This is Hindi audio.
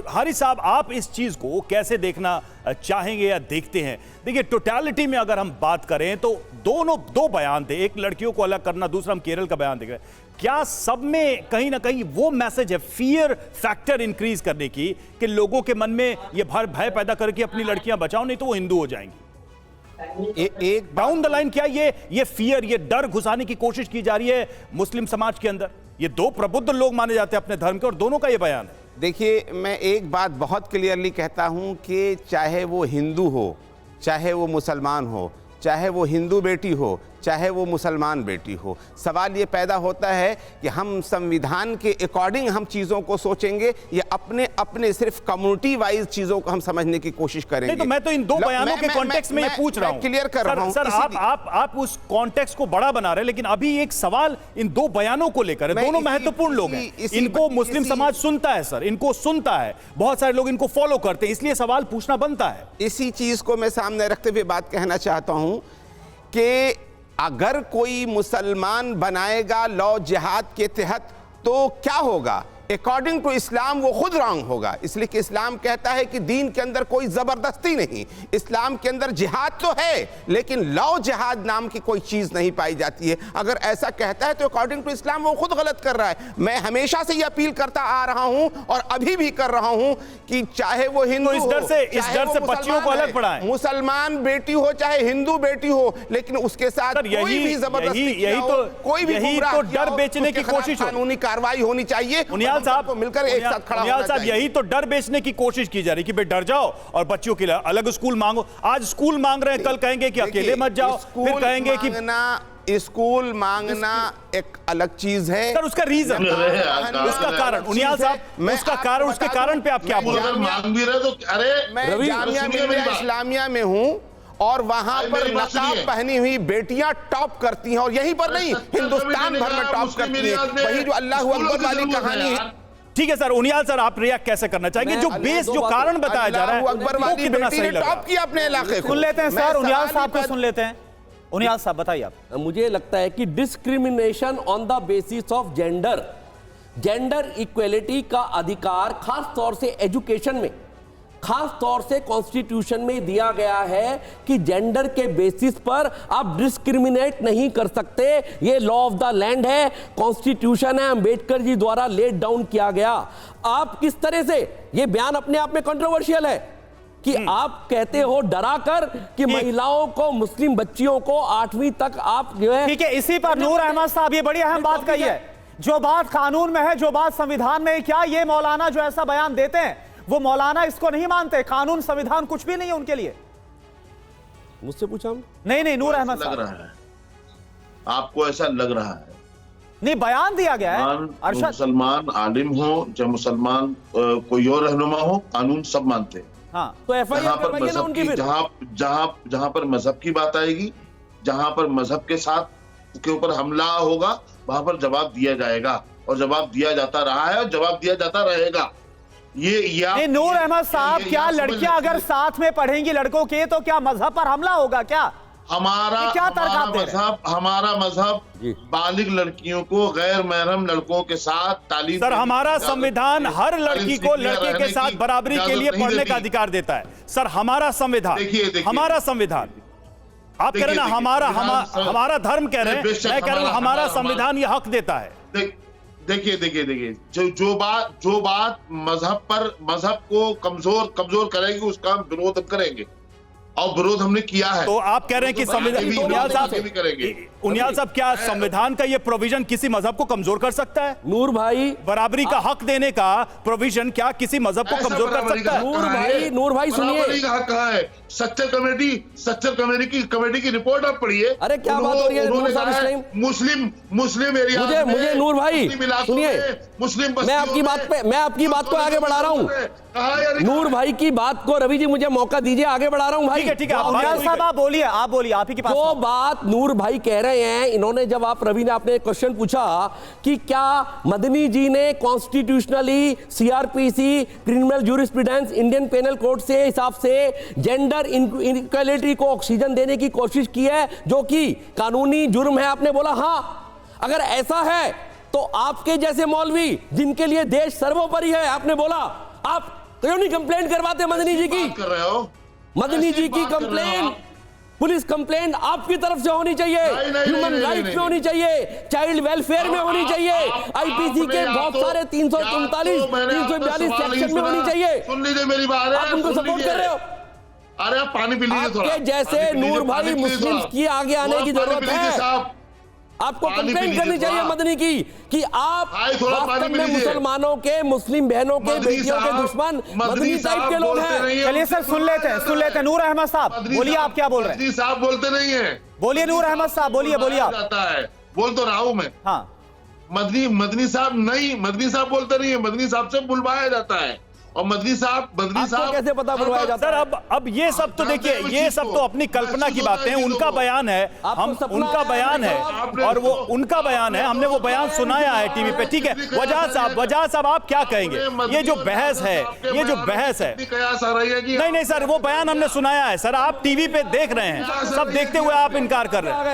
हारिस साहब, आप इस चीज को कैसे देखना चाहेंगे या देखते हैं? देखिए, टोटलिटी में अगर हम बात करें तो दो बयान थे, एक लड़कियों को अलग करना, दूसरा हम केरल का बयान देख रहे हैं। क्या सब में कहीं ना कहीं वो मैसेज है, फियर फैक्टर इंक्रीज करने की, कि लोगों के मन में ये भय पैदा करके अपनी लड़कियां बचाओ नहीं तो वो हिंदू हो जाएंगी? एक डाउन द लाइन क्या ये फियर, ये डर घुसाने की कोशिश की जा रही है मुस्लिम समाज के अंदर? ये दो प्रबुद्ध लोग माने जाते हैं अपने धर्म के, और दोनों का ये बयान है। देखिए, मैं एक बात बहुत क्लियरली कहता हूं कि चाहे वो हिंदू हो, चाहे वो मुसलमान हो, चाहे वो हिंदू बेटी हो, चाहे वो मुसलमान बेटी हो, सवाल ये पैदा होता है कि हम संविधान के अकॉर्डिंग हम चीज़ों को सोचेंगे या अपने अपने सिर्फ कम्युनिटी वाइज चीज़ों को हम समझने की कोशिश करेंगे। नहीं, तो मैं तो इन दो बयानों के कॉन्टेक्स्ट में ये पूछ रहा हूं, क्लियर कर रहा हूं। सर, आप उस कॉन्टेक्स्ट को बड़ा बना रहे हैं, लेकिन अभी एक सवाल इन दो बयानों को लेकर है। दोनों महत्वपूर्ण लोग हैं, इनको मुस्लिम समाज सुनता है सर, इनको सुनता है, बहुत सारे लोग इनको फॉलो करते हैं, इसलिए सवाल पूछना बनता है। इसी चीज़ को मैं सामने रखते हुए बात कहना चाहता हूं कि अगर कोई मुसलमान बनाएगा लॉ जिहाद के तहत तो क्या होगा? अकॉर्डिंग टू इस्लाम वो खुद रॉन्ग होगा, इसलिए कि इस्लाम कहता है कि दीन के अंदर कोई जबरदस्ती नहीं, इस्लाम के अंदर जिहाद तो है लेकिन लॉ जिहाद नाम की कोई चीज नहीं पाई जाती है। अगर ऐसा कहता है तो अकॉर्डिंग टू इस्लाम वो खुद गलत कर रहा है। मैं हमेशा से ये अपील करता आ रहा हूं और अभी भी कर रहा हूं कि चाहे वो हिंदू, इस डर से बच्चियों को अलग पढ़ाएं, मुसलमान बेटी हो चाहे हिंदू बेटी हो, लेकिन उसके साथ कोई भी जबरदस्ती, कोई भी डर बेचने की कोशिश, कानूनी कार्रवाई होनी चाहिए। साहब मिलकर एक साथ खड़ा होना चाहिए। यही तो डर बेचने की कोशिश की जा रही कि भाई डर जाओ और बच्चियों के लिए अलग स्कूल मांगो। आज स्कूल मांग रहे हैं, कल कहेंगे कि अकेले मत जाओ, फिर कहेंगे कि स्कूल मांगना एक अलग चीज है। सर, उसका रीजन, उसका कारण, उनियाल साहब, उसका कारण, उसके कारण पे आप क्या बोल रहे हैं? मांग भी रहे तो अरे मैं जामिया मिलिया इस्लामिया में हूं और वहां पर नकाब पहनी हुई बेटियां टॉप करती हैं, और यहीं पर नहीं हिंदुस्तान भर में टॉप करती हैं। वही जो अल्लाह अकबर वाली कहानी है। ठीक है सर, उनियाल सर, आप रिएक्ट कैसे करना चाहेंगे? जो बेस, जो कारण बताया जा रहा है, अकबर वाली बेटी ने टॉप किया अपने इलाके को। सुन लेते हैं सर, उनियाल साहब को सुन लेते हैं। उनियाल साहब बताइए आप। मुझे लगता है कि discrimination on the basis of gender, gender equality का अधिकार खास तौर से एजुकेशन में, खास तौर से कॉन्स्टिट्यूशन में दिया गया है कि जेंडर के बेसिस पर आप डिस्क्रिमिनेट नहीं कर सकते। ये लॉ ऑफ द लैंड है, कॉन्स्टिट्यूशन है, अंबेडकर जी द्वारा लेड डाउन किया गया। आप किस तरह से, ये बयान अपने आप में कंट्रोवर्शियल है कि आप कहते हो डरा कर कि महिलाओं को, मुस्लिम बच्चियों को 8वीं तक आप जो है। ठीक है, इसी पर नूर अहमद साहब ये बड़ी अहम बात कही है, जो बात कानून में है, जो बात संविधान में है। क्या ये मौलाना जो ऐसा बयान देते हैं वो मौलाना इसको नहीं मानते? कानून संविधान कुछ भी नहीं है उनके लिए। मुझसे पूछा? नहीं, नूर अहमद लग रहा है, आपको ऐसा लग रहा है? नहीं, बयान दिया गया है। मुसलमान आलिम हो चाहे मुसलमान कोई और रहनुमा हो, कानून सब मानते हैं। हाँ, तो एफआईआर करवाइए ना उनकी। जहां पर मजहब की बात आएगी, जहां पर मजहब के साथ के ऊपर हमला होगा, वहां पर जवाब दिया जाएगा, और जवाब दिया जाता रहा है और जवाब दिया जाता रहेगा। ये नूर अहमद साहब, क्या लड़कियां अगर साथ में पढ़ेंगी लड़कों के तो क्या मजहब पर हमला होगा? क्या हमारा मजहब बालिग लड़कियों को गैर महरम लड़कों के साथ तालीम। सर, हमारा संविधान हर लड़की को लड़के के साथ बराबरी के लिए पढ़ने का अधिकार देता है। सर, हमारा संविधान, हमारा संविधान, आप कह रहे हैं ना हमारा धर्म कह रहे हैं, मैं कह रहा हूं हमारा संविधान ये हक देता है। देखिए, जो बात मजहब को कमजोर करेगी उसका हम विरोध करेंगे, और विरोध हमने किया है। तो आप कह रहे हैं कि संविधान, उनियाल साहब, क्या संविधान का ये प्रोविजन किसी मजहब को कमजोर कर सकता है? नूर भाई, बराबरी का हक देने का प्रोविजन क्या किसी मजहब को कमजोर कर सकता है? नूर भाई सुनिए, बराबरी का हक कहाँ है? सच्चर कमेटी की रिपोर्ट आप पढ़िए। अरे क्या बात हो रही है? मुस्लिम एरिया, मुझे नूर भाई सुनिए, मुस्लिम, मैं आपकी बात को आगे बढ़ा रहा हूँ। नूर भाई की बात को, रवि जी मुझे मौका दीजिए, आगे बढ़ा रहा हूँ भाई। ठीक है, आप बोलिए, आप ही की जो बात नूर भाई कह रहे हैं, इन्होंने जब रवि ने आपने क्वेश्चन पूछा कि क्या मदनी जी ने constitutionally CrPC, criminal jurisprudence, Indian penal code से हिसाब से जेंडर इनइक्वालिटी को ऑक्सीजन देने की कोशिश की है, जो कि कानूनी जुर्म है? आपने बोला हाँ। अगर ऐसा है तो आपके जैसे मौलवी जिनके लिए देश सर्वोपरि है, आपने बोला आप क्यों नहीं कंप्लेंट करवाते मदनी जी की? बात कर रहे हो? मदनी ऐसी जी की बात कर रहे हो कंप्लेंट, आप? पुलिस कंप्लेंट आपकी तरफ से होनी चाहिए, नहीं, ह्यूमन नहीं, राइट्स नहीं, में होनी चाहिए, चाइल्ड वेलफेयर में होनी चाहिए, आईपीसी के बहुत सारे 339, 342 सेक्शन में होनी चाहिए। सुन लीजिए मेरी बात, आप उनको सपोर्ट कर रहे हो? अरे आप पानी पी लीजिए थोड़ा। आपके जैसे पानी पी लीजिए, नूर भाई पानी पी लीजिए मुस्लिम्स थोड़ा। की आगे आने थोड़ा की पानी जरूरत पी लीजिए है। साहब। आपको पानी पी कंप्लेंट लीजिए करनी चाहिए थोड़ा। मदनी की कि आप भाई थोड़ा पानी वास्तव पी में लीजिए। मुसलमानों के, मुस्लिम बहनों के, मदनी बेटियों के साहब, दुश्मन मदनी मदनी टाइप साहब के लोग बोलते हैं। नहीं है, चलिए सर, उनको सुन लेते हैं, सुन लेते हैं। नूर अहमद साहब, मदनी बोलिए, साहब- आप क्या बोल रहे हैं? मदनी साहब बोलते नहीं है। बोलिए नूर अहमद साहब, बोलिए, बोलिए आप। जाता है, बोल तो रहा हूं मैं। हाँ, मदनी साहब नहीं, मदनी साहब बोलते नहीं है, मदनी साहब से बुलवाया जाता है। और मदनी आपको साहब कैसे पता बुलवाया जाता सर है? अब ये सब तो देखिए, ये सब तो अपनी कल्पना की बातें हैं, उनका बयान है, आपको हम सपना उनका आया बयान है आपने और वो तो- उनका बयान है, हमने वो बयान सुनाया है टीवी पे, ठीक है। वजह साहब आप क्या कहेंगे? ये जो बहस है, ये जो बहस है, कयास आ रही है कि नहीं नहीं सर, वो बयान हमने सुनाया है सर, आप टीवी पे देख रहे हैं, सब देखते हुए आप इनकार कर रहे हैं।